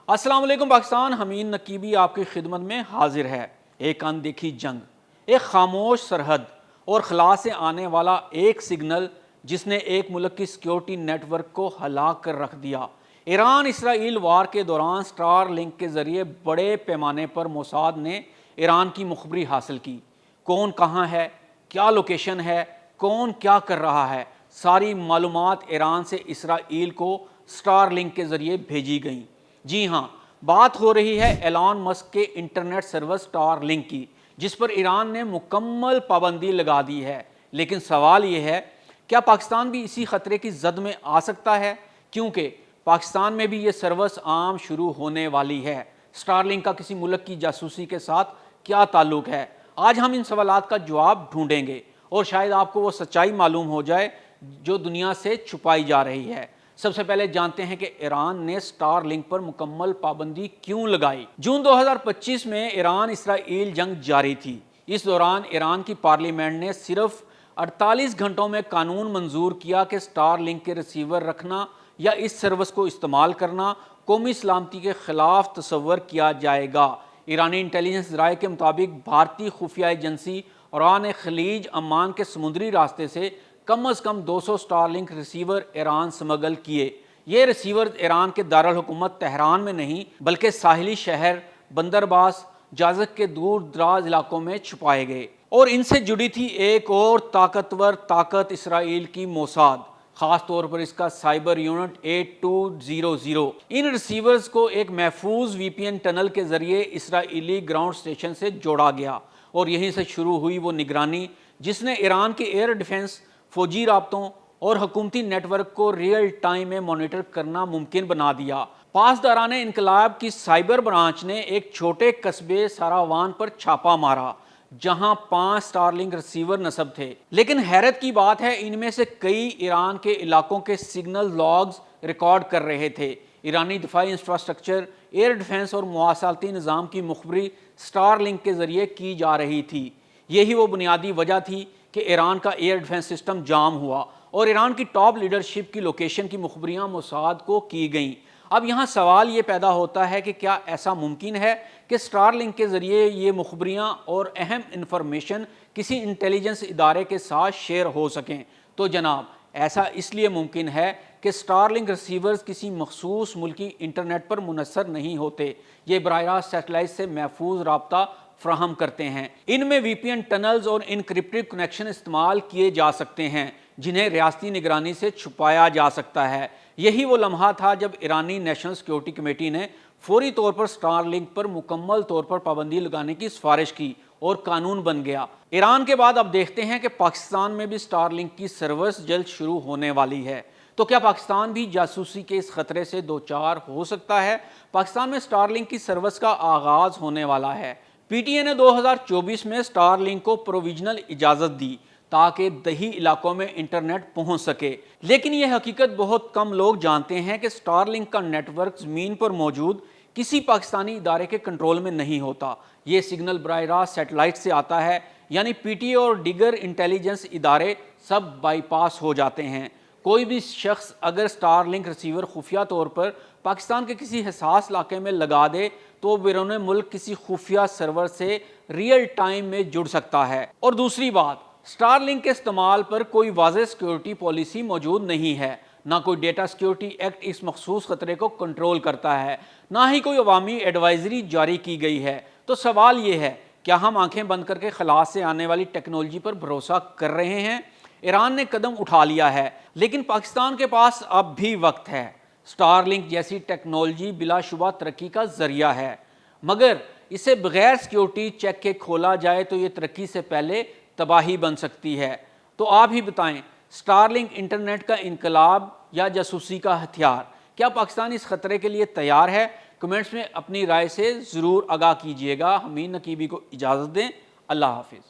السلام علیکم پاکستان، حمید نقیبی آپ کی خدمت میں حاضر ہے۔ ایک اندیکھی جنگ، ایک خاموش سرحد اور خلا سے آنے والا ایک سگنل جس نے ایک ملک کی سیکیورٹی نیٹ ورک کو ہلاک کر رکھ دیا۔ ایران اسرائیل وار کے دوران سٹار لنک کے ذریعے بڑے پیمانے پر موساد نے ایران کی مخبری حاصل کی۔ کون کہاں ہے، کیا لوکیشن ہے، کون کیا کر رہا ہے، ساری معلومات ایران سے اسرائیل کو سٹار لنک کے ذریعے بھیجی گئیں۔ جی ہاں، بات ہو رہی ہے ایلان مسک کے انٹرنیٹ سروس سٹار لنک کی، جس پر ایران نے مکمل پابندی لگا دی ہے۔ لیکن سوال یہ ہے، کیا پاکستان بھی اسی خطرے کی زد میں آ سکتا ہے؟ کیونکہ پاکستان میں بھی یہ سروس عام شروع ہونے والی ہے۔ سٹار لنک کا کسی ملک کی جاسوسی کے ساتھ کیا تعلق ہے؟ آج ہم ان سوالات کا جواب ڈھونڈیں گے اور شاید آپ کو وہ سچائی معلوم ہو جائے جو دنیا سے چھپائی جا رہی ہے۔ سب سے پہلے جانتے ہیں کہ ایران نے سٹار لنک پر مکمل پابندی کیوں لگائی۔ جون 2025 میں ایران اسرائیل جنگ جاری تھی۔ اس دوران ایران کی پارلیمنٹ نے صرف 48 گھنٹوں میں قانون منظور کیا کہ سٹار لنک کے ریسیور رکھنا یا اس سروس کو استعمال کرنا قومی سلامتی کے خلاف تصور کیا جائے گا۔ ایرانی انٹیلیجنس ذرائع کے مطابق بھارتی خفیہ ایجنسی اوران خلیج عمان کے سمندری راستے سے کم از کم 200 star link receiver Iran smuggle کیے۔ یہ ریسیور ایران کے دارالحکومت تہران میں نہیں بلکہ ساحلی شہر بندرباس جازق کے دور دراز علاقوں میں چھپائے گئے، اور ان سے جڑی تھی ایک اور طاقتور طاقت اسرائیل کی موساد، خاص طور پر اس کا سائبر یونٹ 8200۔ ان ریسیورز کو ایک محفوظ وی پی این ٹنل کے ذریعے اسرائیلی گراؤنڈ اسٹیشن سے جوڑا گیا، اور یہیں سے شروع ہوئی وہ نگرانی جس نے ایران کے ایئر ڈیفنس، فوجی رابطوں اور حکومتی نیٹ ورک کو ریئل ٹائم میں مانیٹر کرنا ممکن بنا دیا۔ پاسداران انقلاب کی سائبر برانچ نے ایک چھوٹے قصبے ساراوان پر چھاپا مارا جہاں 5 سٹار لنک ریسیور نصب تھے، لیکن حیرت کی بات ہے ان میں سے کئی ایران کے علاقوں کے سگنل لاگز ریکارڈ کر رہے تھے۔ ایرانی دفاعی انفراسٹرکچر، ایئر ڈیفنس اور مواصلاتی نظام کی مخبری سٹار لنک کے ذریعے کی جا رہی تھی۔ یہی وہ بنیادی وجہ تھی کہ ایران کا ایئر ڈیفنس سسٹم جام ہوا اور ایران کی ٹاپ لیڈرشپ کی لوکیشن کی مخبریاں موساد کو کی گئیں۔ اب یہاں سوال یہ پیدا ہوتا ہے کہ کیا ایسا ممکن ہے کہ سٹار لنک کے ذریعے یہ مخبریاں اور اہم انفارمیشن کسی انٹیلیجنس ادارے کے ساتھ شیئر ہو سکیں؟ تو جناب، ایسا اس لیے ممکن ہے کہ سٹار لنک ریسیورز کسی مخصوص ملکی انٹرنیٹ پر منحصر نہیں ہوتے، یہ براہ راست سیٹلائٹ سے محفوظ رابطہ فراہم کرتے ہیں۔ ان میں وی پی این ٹنلز اور انکرپٹڈ کنیکشن استعمال کیے جا سکتے ہیں جنہیں ریاستی نگرانی سے چھپایا جا سکتا ہے۔ یہی وہ لمحہ تھا جب ایرانی نیشنل سیکیورٹی کمیٹی نے فوری طور پر سٹار لنک پر مکمل طور پر پابندی لگانے کی سفارش کی اور قانون بن گیا۔ ایران کے بعد اب دیکھتے ہیں کہ پاکستان میں بھی سٹار لنک کی سروس جلد شروع ہونے والی ہے۔ تو کیا پاکستان بھی جاسوسی کے اس خطرے سے دوچار ہو سکتا ہے؟ پاکستان میں سٹار لنک کی سروس کا آغاز ہونے والا ہے۔ پی ٹی اے نے 2024 میں سٹار لنک کو پروویژنل اجازت دی تاکہ دیہی علاقوں میں انٹرنیٹ پہنچ سکے، لیکن یہ حقیقت بہت کم لوگ جانتے ہیں کہ سٹار لنک کا نیٹ ورک زمین پر موجود کسی پاکستانی ادارے کے کنٹرول میں نہیں ہوتا۔ یہ سگنل براہ راست سیٹلائٹ سے آتا ہے، یعنی پی ٹی اے اور دیگر انٹیلیجنس ادارے سب بائی پاس ہو جاتے ہیں۔ کوئی بھی شخص اگر سٹار لنک ریسیور خفیہ طور پر پاکستان کے کسی حساس علاقے میں لگا دے تو بیرون ملک کسی خفیہ سرور سے ریئل ٹائم میں جڑ سکتا ہے۔ اور دوسری بات، سٹار لنک کے استعمال پر کوئی واضح سیکیورٹی پالیسی موجود نہیں ہے، نہ کوئی ڈیٹا سیکیورٹی ایکٹ اس مخصوص خطرے کو کنٹرول کرتا ہے، نہ ہی کوئی عوامی ایڈوائزری جاری کی گئی ہے۔ تو سوال یہ ہے، کیا ہم آنکھیں بند کر کے خلا سے آنے والی ٹیکنالوجی پر بھروسہ کر رہے ہیں؟ ایران نے قدم اٹھا لیا ہے، لیکن پاکستان کے پاس اب بھی وقت ہے۔ سٹار لنک جیسی ٹیکنالوجی بلا شبہ ترقی کا ذریعہ ہے، مگر اسے بغیر سیکیورٹی چیک کے کھولا جائے تو یہ ترقی سے پہلے تباہی بن سکتی ہے۔ تو آپ ہی بتائیں، سٹار لنک انٹرنیٹ کا انقلاب یا جاسوسی کا ہتھیار؟ کیا پاکستان اس خطرے کے لیے تیار ہے؟ کمنٹس میں اپنی رائے سے ضرور آگاہ کیجیے گا۔ حمید نقیبی کو اجازت دیں۔ اللہ حافظ۔